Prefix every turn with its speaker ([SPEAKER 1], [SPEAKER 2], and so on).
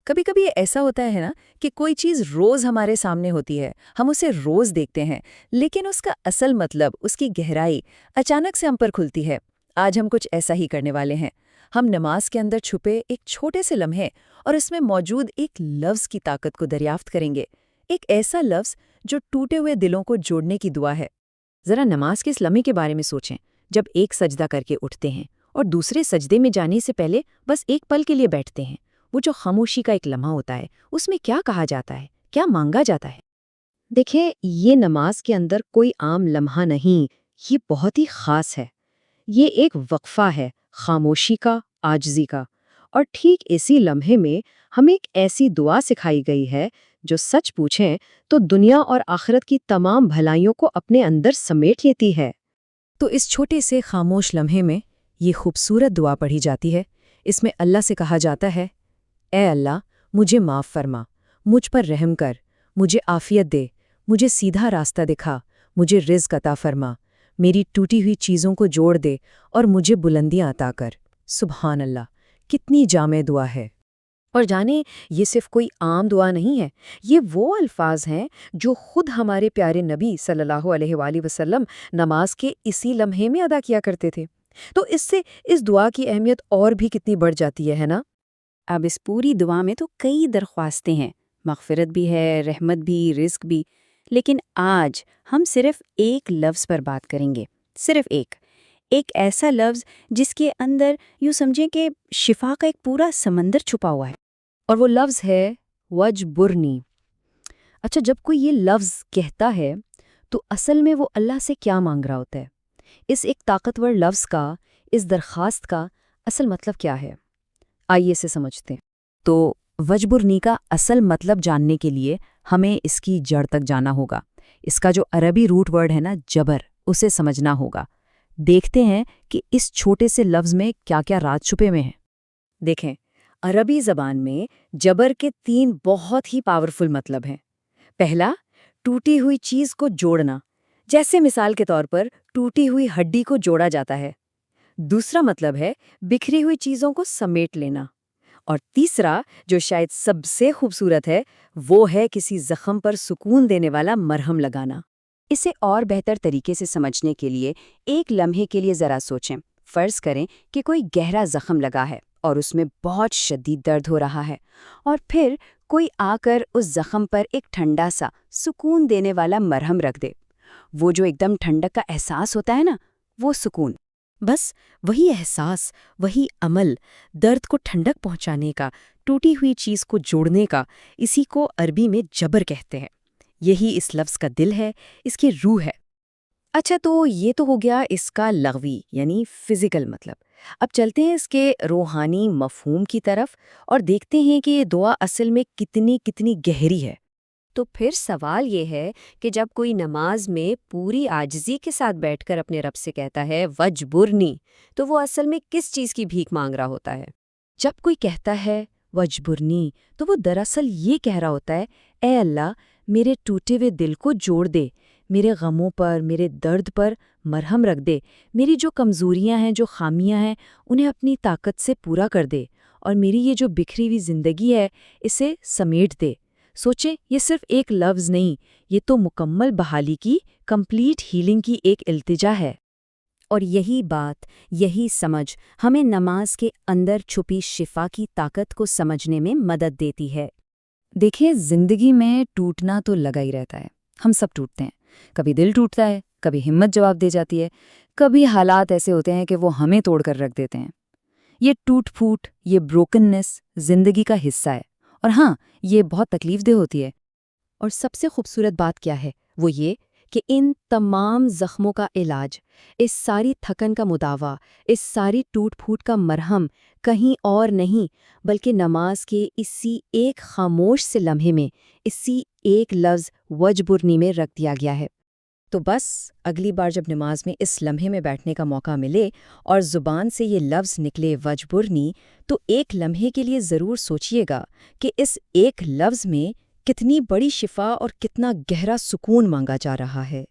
[SPEAKER 1] کبھی کبھی ایسا ہوتا ہے نا کہ کوئی چیز روز ہمارے سامنے ہوتی ہے، ہم اسے روز دیکھتے ہیں، لیکن اس کا اصل مطلب، اس کی گہرائی اچانک سے ہم پر کھلتی ہے۔ آج ہم کچھ ایسا ہی کرنے والے ہیں۔ ہم نماز کے اندر چھپے ایک چھوٹے سے لمحے اور اس میں موجود ایک لفظ کی طاقت کو دریافت کریں گے، ایک ایسا لفظ جو ٹوٹے ہوئے دلوں کو جوڑنے کی دعا ہے۔
[SPEAKER 2] ذرا نماز کے اس لمحے کے بارے میں سوچیں، جب ایک سجدہ کر کے اٹھتے ہیں اور دوسرے سجدے میں جانے سے پہلے بس ایک پل کے لیے بیٹھتے ہیں، وہ جو خاموشی کا ایک لمحہ ہوتا ہے، اس میں کیا کہا جاتا ہے، کیا مانگا جاتا ہے؟ دیکھیں، یہ نماز کے اندر کوئی عام لمحہ نہیں، یہ بہت ہی خاص ہے۔ یہ ایک وقفہ ہے، خاموشی کا، عاجزی کا، اور ٹھیک اسی لمحے میں ہمیں ایک ایسی دعا سکھائی گئی ہے جو سچ پوچھیں تو دنیا اور آخرت کی تمام بھلائیوں کو اپنے اندر سمیٹ لیتی ہے۔
[SPEAKER 1] تو اس چھوٹے سے خاموش لمحے میں یہ خوبصورت دعا پڑھی جاتی ہے۔ اس میں اللہ سے کہا جاتا ہے، اے اللہ، مجھے معاف فرما، مجھ پر رحم کر، مجھے عافیت دے، مجھے سیدھا راستہ دکھا، مجھے رزق عطا فرما، میری ٹوٹی ہوئی چیزوں کو جوڑ دے اور مجھے بلندیاں عطا کر۔ سبحان اللہ، کتنی جامع دعا ہے۔
[SPEAKER 2] اور جانیں، یہ صرف کوئی عام دعا نہیں ہے، یہ وہ الفاظ ہیں جو خود ہمارے پیارے نبی صلی اللہ علیہ وآلہ وسلم نماز کے اسی لمحے میں ادا کیا کرتے تھے۔ تو اس سے اس دعا کی اہمیت اور بھی کتنی بڑھ جاتی ہے نا؟ اب اس پوری دعا میں تو کئی درخواستیں ہیں، مغفرت بھی ہے، رحمت بھی، رزق بھی، لیکن آج ہم صرف ایک لفظ پر بات کریں گے، صرف ایک ایسا لفظ جس کے اندر یوں سمجھیں کہ شفا کا ایک پورا سمندر چھپا ہوا ہے، اور وہ لفظ ہے وجبرنی۔ اچھا، جب کوئی یہ لفظ کہتا ہے تو اصل میں وہ اللہ سے کیا مانگ رہا ہوتا ہے؟ اس ایک طاقتور لفظ کا، اس درخواست کا اصل مطلب کیا ہے؟ آئیے اسے سمجھتے ہیں۔
[SPEAKER 1] تو وجبرنی کا اصل مطلب جاننے کے لیے ہمیں اس کی جڑ تک جانا ہوگا۔ اس کا جو عربی روٹ ورڈ ہے نا، جبر، اسے سمجھنا ہوگا۔ دیکھتے ہیں کہ اس چھوٹے سے لفظ میں کیا کیا راز چھپے ہوئے ہیں۔
[SPEAKER 2] دیکھیں، عربی زبان میں جبر کے 3 بہت ہی پاورفل مطلب ہیں۔ پہلا، ٹوٹی ہوئی چیز کو جوڑنا، جیسے مثال کے طور پر ٹوٹی ہوئی ہڈی کو جوڑا جاتا ہے۔ دوسرا مطلب ہے بکھری ہوئی چیزوں کو سمیٹ لینا۔ اور تیسرا، جو شاید سب سے خوبصورت ہے، وہ ہے کسی زخم پر سکون دینے والا مرہم لگانا۔ اسے اور بہتر طریقے سے سمجھنے کے لیے ایک لمحے کے لیے ذرا سوچیں۔ فرض کریں کہ کوئی گہرا زخم لگا ہے اور اس میں بہت شدید درد ہو رہا ہے، اور پھر کوئی آ کر اس زخم پر ایک ٹھنڈا سا سکون دینے والا مرہم رکھ دے۔ وہ جو ایک دم ٹھنڈک کا احساس ہوتا ہے نا، وہ سکون، بس وہی احساس، وہی عمل، درد کو ٹھنڈک پہنچانے کا، ٹوٹی ہوئی چیز کو جوڑنے کا، اسی کو عربی میں جبر کہتے ہیں۔ یہی اس لفظ کا دل ہے، اس کی روح ہے۔ اچھا، تو یہ تو ہو گیا اس کا لغوی یعنی فزیکل مطلب۔ اب چلتے ہیں اس کے روحانی مفہوم کی طرف اور دیکھتے ہیں کہ یہ دعا اصل میں کتنی گہری ہے۔ تو پھر سوال یہ ہے کہ جب کوئی نماز میں پوری عاجزی کے ساتھ بیٹھ کر اپنے رب سے کہتا ہے وجبرنی، تو وہ اصل میں کس چیز کی بھیک مانگ رہا ہوتا ہے؟ جب کوئی کہتا ہے وجبرنی تو وہ دراصل یہ کہہ رہا ہوتا ہے، اے اللہ، میرے ٹوٹے ہوئے دل کو جوڑ دے، میرے غموں پر، میرے درد پر مرہم رکھ دے، میری جو کمزوریاں ہیں، جو خامیاں ہیں، انہیں اپنی طاقت سے پورا کر دے، اور میری یہ جو بکھری ہوئی زندگی ہے، اسے سمیٹ دے۔ سوچیں، یہ صرف ایک لفظ نہیں، یہ تو مکمل بحالی کی، کمپلیٹ ہیلنگ کی ایک التجا ہے۔ اور یہی بات، یہی سمجھ ہمیں نماز کے اندر چھپی شفا کی طاقت کو سمجھنے میں مدد دیتی ہے۔
[SPEAKER 1] دیکھیں، زندگی میں ٹوٹنا تو لگا ہی رہتا ہے، ہم سب ٹوٹتے ہیں۔ کبھی دل ٹوٹتا ہے، کبھی ہمت جواب دے جاتی ہے، کبھی حالات ایسے ہوتے ہیں کہ وہ ہمیں توڑ کر رکھ دیتے ہیں۔ یہ ٹوٹ پھوٹ، یہ بروکننس زندگی کا حصہ ہے، اور ہاں، یہ بہت تکلیف دہ ہوتی ہے۔
[SPEAKER 2] اور سب سے خوبصورت بات کیا ہے، وہ یہ کہ ان تمام زخموں کا علاج، اس ساری تھکن کا مداوا، اس ساری ٹوٹ پھوٹ کا مرہم کہیں اور نہیں بلکہ نماز کے اسی ایک خاموش سے لمحے میں، اسی ایک لفظ وجبرنی میں رکھ دیا گیا ہے۔ تو بس اگلی بار جب نماز میں اس لمحے میں بیٹھنے کا موقع ملے اور زبان سے یہ لفظ نکلے وجبرنی، تو ایک لمحے کے لیے ضرور سوچئے گا کہ اس ایک لفظ میں کتنی بڑی شفا اور کتنا گہرا سکون مانگا جا رہا ہے۔